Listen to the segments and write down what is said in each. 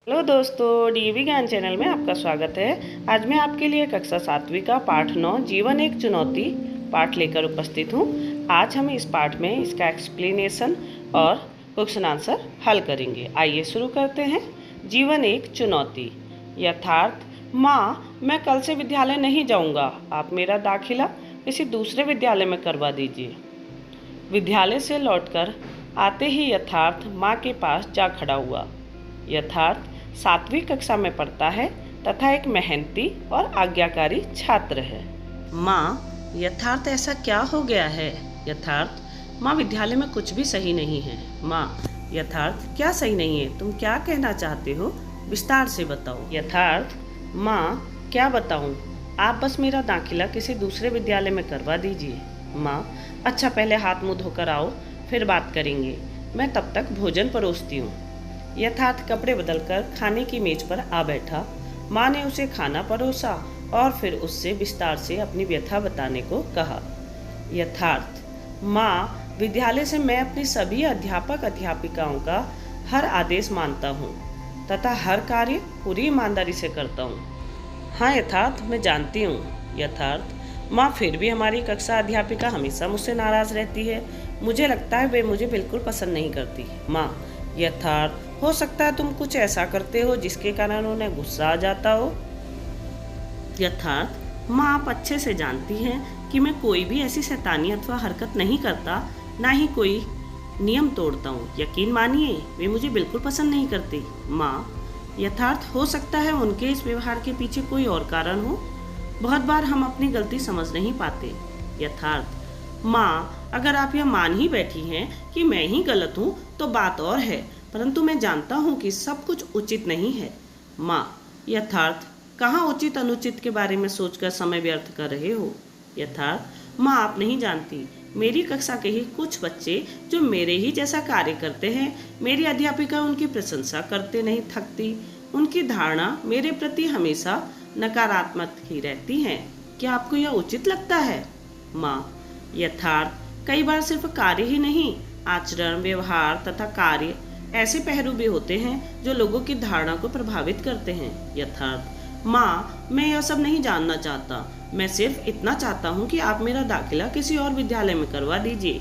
Hello दोस्तों, DV ज्ञान channel में आपका स्वागत है। आज मैं आपके लिए कक्षा 7वीं का पाठ 9 जीवन एक चुनौती पाठ लेकर उपस्थित हूँ। आज हम इस पाठ में इसका एक्सप्लेनेशन और क्वेश्चन आंसर हल करेंगे। आइए शुरू करते हैं। जीवन एक चुनौती। यथार्थ। माँ, मैं कल से विद्यालय नहीं जाऊँगा। आप मेरा दाखिला किसी दूसरे विद्यालय में करवा दीजिए। विद्यालय से लौटकर आते ही यथार्थ माँ के पास जा खड़ा हुआ। यथार्थ 7वीं कक्षा में पढ़ता है तथा एक मेहनती और आज्ञाकारी छात्र है। माँ, यथार्थ ऐसा क्या हो गया है? यथार्थ। माँ, विद्यालय में कुछ भी सही नहीं है। माँ, यथार्थ क्या सही नहीं है? तुम क्या कहना चाहते हो? विस्तार से बताओ। यथार्थ। माँ, क्या बताऊँ? आप बस मेरा दाखिला किसी दूसरे विद्यालय में करवा दीजिए। माँ, अच्छा, पहले हाथ मुँह धोकर आओ, फिर बात करेंगे। मैं तब तक भोजन परोसती हूँ। यथार्थ कपड़े बदलकर खाने की मेज पर आ बैठा। माँ ने उसे खाना परोसा और फिर उससे विस्तार से अपनी व्यथा बताने को कहा। यथार्थ। माँ, विद्यालय से मैं अपनी सभी अध्यापक अध्यापिकाओं का हर आदेश मानता हूँ तथा हर कार्य पूरी ईमानदारी से करता हूँ। हाँ यथार्थ, मैं जानती हूँ। यथार्थ। माँ, फिर भी हमारी कक्षा अध्यापिका हमेशा मुझसे नाराज़ रहती है। मुझे लगता है वे मुझे बिल्कुल पसंद नहीं करती। माँ। यथार्थ। हो सकता है तुम कुछ ऐसा करते हो जिसके कारण उन्हें गुस्सा आ जाता हो। यथार्थ। माँ, आप अच्छे से जानती हैं कि मैं कोई भी ऐसी शैतानी अथवा हरकत नहीं करता, ना ही कोई नियम तोड़ता हूँ। यकीन मानिए, वे मुझे बिल्कुल पसंद नहीं करती। माँ। यथार्थ। हो सकता है उनके इस व्यवहार के पीछे कोई और कारण हो। बहुत बार हम अपनी गलती समझ नहीं पाते। यथार्थ। माँ, अगर आप यह मान ही बैठी हैं कि मैं ही गलत हूँ तो बात और है, परंतु मैं जानता हूँ कि सब कुछ उचित नहीं है। माँ। यथार्थ। कहाँ उचित अनुचित के बारे में सोचकर समय व्यर्थ कर रहे हो? यथार्थ। माँ, आप नहीं जानती, मेरी कक्षा के ही कुछ बच्चे जो मेरे ही जैसा कार्य करते हैं, मेरी अध्यापिका उनकी प्रशंसा करते नहीं थकती। उनकी धारणा मेरे प्रति हमेशा नकारात्मक ही रहती है। क्या आपको यह उचित लगता है? माँ। यथार्थ। कई बार सिर्फ कार्य ही नहीं, आचरण, व्यवहार तथा कार्य ऐसे पहलू भी होते हैं जो लोगों की धारणा को प्रभावित करते हैं। यथार्थ। माँ, मैं यह सब नहीं जानना चाहता। मैं सिर्फ इतना चाहता हूँ कि आप मेरा दाखिला किसी और विद्यालय में करवा दीजिए।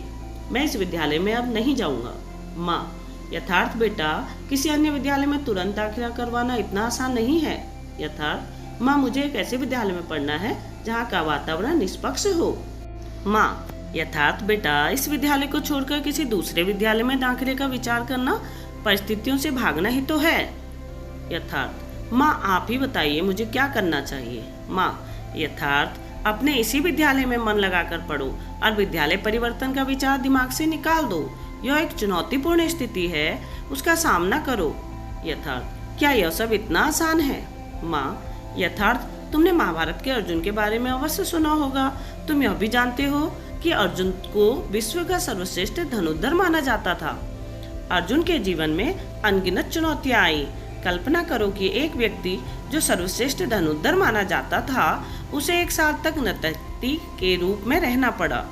मैं इस विद्यालय में अब नहीं जाऊँगा। माँ। यथार्थ बेटा, किसी अन्य विद्यालय में तुरंत दाखिला करवाना इतना आसान नहीं है। यथार्थ। माँ, मुझे एक ऐसे विद्यालय में पढ़ना है जहाँ का वातावरण निष्पक्ष हो। माँ। यथार्थ बेटा, इस विद्यालय को छोड़कर किसी दूसरे विद्यालय में दाखिले का विचार करना परिस्थितियों से भागना ही तो है। यथार्थ। माँ, आप ही बताइए मुझे क्या करना चाहिए। माँ। यथार्थ। अपने इसी विद्यालय में मन लगाकर पढ़ो और विद्यालय परिवर्तन का विचार दिमाग से निकाल दो। यह एक चुनौतीपूर्ण स्थिति है, उसका सामना करो। यथार्थ। क्या यह सब इतना आसान है? माँ। यथार्थ। तुमने महाभारत के अर्जुन के बारे में अवश्य सुना होगा। तुम यह भी जानते हो कि अर्जुन को विश्व का सर्वश्रेष्ठ धनुर्धर माना जाता था। अर्जुन के जीवन में अनगिनत चुनौतियां आई। कल्पना करो कि एक व्यक्ति जो सर्वश्रेष्ठ धनुर्धर माना जाता था, उसे 1 साल तक नर्तकी के रूप में रहना पड़ा।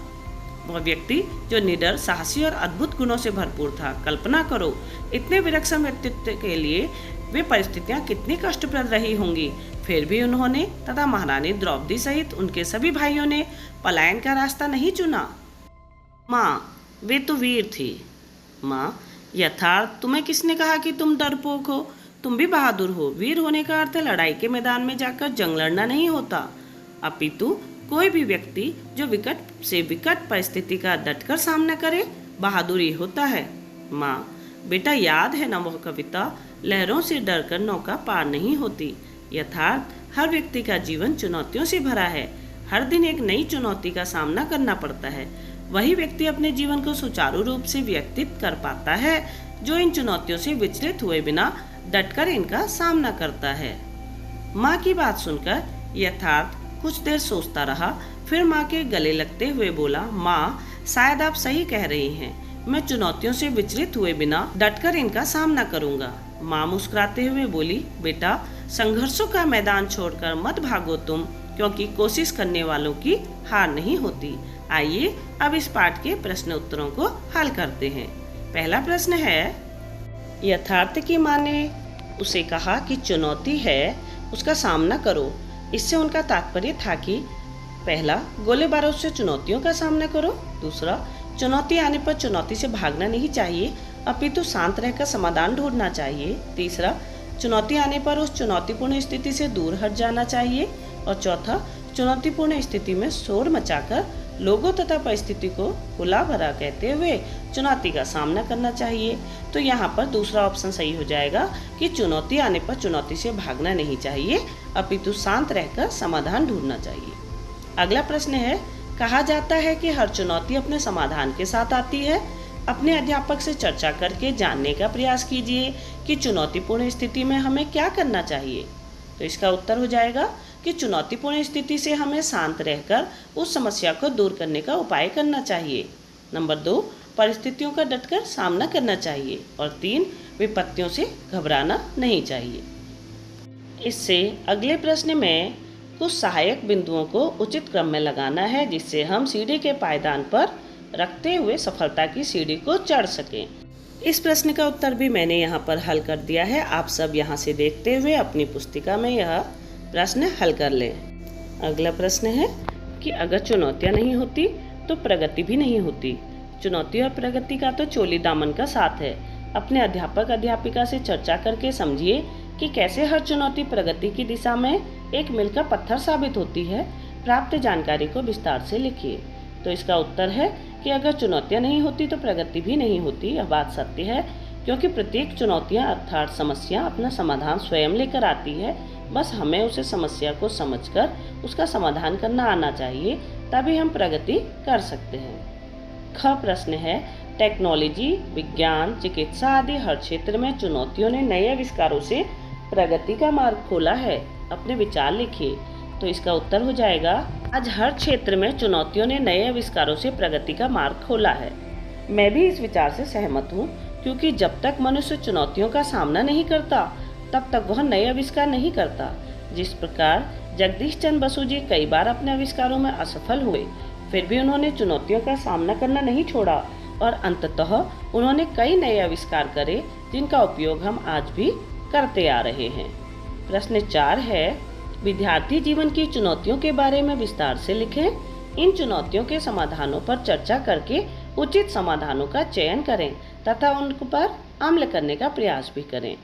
वह व्यक्ति जो निडर, साहसी और अद्भुत गुणों से भरपूर था। कल्पना करो, इतने विलक्षण व्यक्तित्व के लिए वे परिस्थितियां कितनी कष्टप्रद रही होंगी। फिर भी उन्होंने तथा महारानी द्रौपदी सहित उनके सभी भाइयों ने पलायन का रास्ता नहीं चुना। माँ। वे तो वीर थी। माँ। यथार्थ। तुम्हें किसने कहा कि तुम डरपोक हो? तुम भी बहादुर हो। वीर होने का अर्थ लड़ाई के मैदान में जाकर जंग लड़ना नहीं होता, अपितु कोई भी व्यक्ति जो विकट से विकट परिस्थिति का डटकर सामना करे, बहादुरी होता है। माँ। बेटा, याद है ना वह कविता, लहरों से डरकर नौका पार नहीं होती। यथार्थ। हर व्यक्ति का जीवन चुनौतियों से भरा है। हर दिन एक नई चुनौती का सामना करना पड़ता है। वही व्यक्ति अपने जीवन को सुचारू रूप से व्यतीत कर पाता है जो इन चुनौतियों से विचलित हुए बिना डटकर इनका सामना करता है। माँ की बात सुनकर यथार्थ कुछ देर सोचता रहा, फिर माँ के गले लगते हुए बोला, माँ, शायद आप सही कह रही हैं। मैं चुनौतियों से विचलित हुए बिना डटकर इनका सामना करूंगा। माँ मुस्कुराते हुए बोली, बेटा, संघर्षों का मैदान छोड़कर मत भागो तुम, क्योंकि कोशिश करने वालों की हार नहीं होती। आइए अब इस पाठ के प्रश्न उत्तरों को हल करते हैं। पहला प्रश्न है, यथार्थ की माँ ने उसे कहा कि चुनौती है, उसका सामना करो। इससे उनका तात्पर्य था कि पहला, गोले बारूद से चुनौतियों का सामना करो। दूसरा, चुनौती आने पर चुनौती से भागना नहीं चाहिए, अपितु शांत रहकर समाधान ढूंढना चाहिए। तीसरा, चुनौती आने पर उस चुनौतीपूर्ण स्थिति से दूर हट जाना चाहिए। और चौथा, चुनौतीपूर्ण स्थिति में शोर मचाकर लोगों तथा परिस्थिति को खुला भरा कहते हुए चुनौती का सामना करना चाहिए। तो यहाँ पर दूसरा ऑप्शन सही हो जाएगा कि चुनौती आने पर चुनौती से भागना नहीं चाहिए, अपितु शांत रहकर समाधान ढूंढना चाहिए। अगला प्रश्न है, कहा जाता है कि हर चुनौती अपने समाधान के साथ आती है। अपने अध्यापक से चर्चा करके जानने का प्रयास कीजिए कि चुनौतीपूर्ण स्थिति में हमें क्या करना चाहिए। तो इसका उत्तर हो जाएगा कि चुनौतीपूर्ण स्थिति से हमें शांत रहकर उस समस्या को दूर करने का उपाय करना चाहिए। नंबर 2, परिस्थितियों का डटकर सामना करना चाहिए। और 3, विपत्तियों से घबराना नहीं चाहिए। इससे अगले प्रश्न में कुछ सहायक बिंदुओं को उचित क्रम में लगाना है, जिससे हम सीढ़ी के पायदान पर रखते हुए सफलता की सीढ़ी को चढ़ सकें। इस प्रश्न का उत्तर भी मैंने यहाँ पर हल कर दिया है। आप सब यहाँ से देखते हुए अपनी पुस्तिका में यह प्रश्न हल कर लें। अगला प्रश्न है कि अगर चुनौतियाँ नहीं होती तो प्रगति भी नहीं होती। चुनौती और प्रगति का तो चोली दामन का साथ है। अपने अध्यापक अध्यापिका से चर्चा करके समझिए कि कैसे हर चुनौती प्रगति की दिशा में एक मील का पत्थर साबित होती है। प्राप्त जानकारी को विस्तार से लिखिए। तो इसका उत्तर है कि अगर चुनौतियाँ नहीं होती तो प्रगति भी नहीं होती। यह बात सत्य है, क्योंकि प्रत्येक चुनौतियाँ अर्थात समस्या अपना समाधान स्वयं लेकर आती है। बस हमें उसे समस्या को समझकर उसका समाधान करना आना चाहिए, तभी हम प्रगति कर सकते हैं। ख प्रश्न है, टेक्नोलॉजी, विज्ञान, चिकित्सा आदि हर क्षेत्र में चुनौतियों ने नए आविष्कारों से प्रगति का मार्ग खोला है। अपने विचार लिखिए। तो इसका उत्तर हो जाएगा, आज हर क्षेत्र में चुनौतियों ने नए आविष्कारों से प्रगति का मार्ग खोला है। मैं भी इस विचार से सहमत हूँ, क्योंकि जब तक मनुष्य चुनौतियों का सामना नहीं करता तब तक वह नए आविष्कार नहीं करता। जिस प्रकार जगदीश चंद्र बसु जी कई बार अपने आविष्कारों में असफल हुए, फिर भी उन्होंने चुनौतियों का सामना करना नहीं छोड़ा और अंततः उन्होंने कई नए आविष्कार करे, जिनका उपयोग हम आज भी करते आ रहे हैं। प्रश्न 4 है, विद्यार्थी जीवन की चुनौतियों के बारे में विस्तार से लिखें। इन चुनौतियों के समाधानों पर चर्चा करके उचित समाधानों का चयन करें तथा उन पर अमल करने का प्रयास भी करें।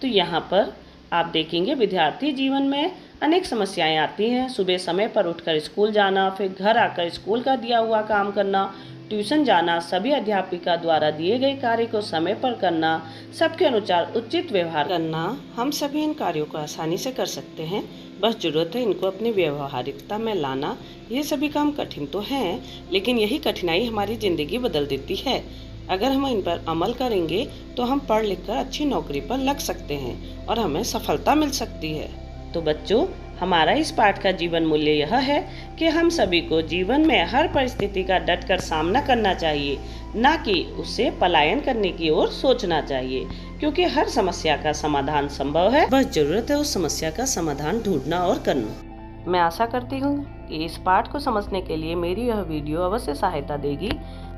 तो यहाँ पर आप देखेंगे विद्यार्थी जीवन में अनेक समस्याएं आती हैं। सुबह समय पर उठकर स्कूल जाना, फिर घर आकर स्कूल का दिया हुआ काम करना, ट्यूशन जाना, सभी अध्यापिका द्वारा दिए गए कार्य को समय पर करना, सबके अनुसार उचित व्यवहार करना। हम सभी इन कार्यों को आसानी से कर सकते हैं, बस जरूरत है इनको अपनी व्यवहारिकता में लाना। ये सभी काम कठिन तो हैं, लेकिन यही कठिनाई हमारी ज़िंदगी बदल देती है। अगर हम इन पर अमल करेंगे तो हम पढ़ लिख कर अच्छी नौकरी पर लग सकते हैं और हमें सफलता मिल सकती है। तो बच्चों, हमारा इस पाठ का जीवन मूल्य यह है कि हम सभी को जीवन में हर परिस्थिति का डटकर सामना करना चाहिए, न कि उससे पलायन करने की ओर सोचना चाहिए, क्योंकि हर समस्या का समाधान संभव है, बस जरूरत है उस समस्या का समाधान ढूंढना और करना। मैं आशा करती हूँ कि इस पाठ को समझने के लिए मेरी यह वीडियो अवश्य सहायता देगी।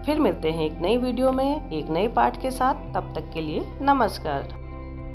फिर मिलते हैं एक नई वीडियो में एक नए पाठ के साथ। तब तक के लिए नमस्कार।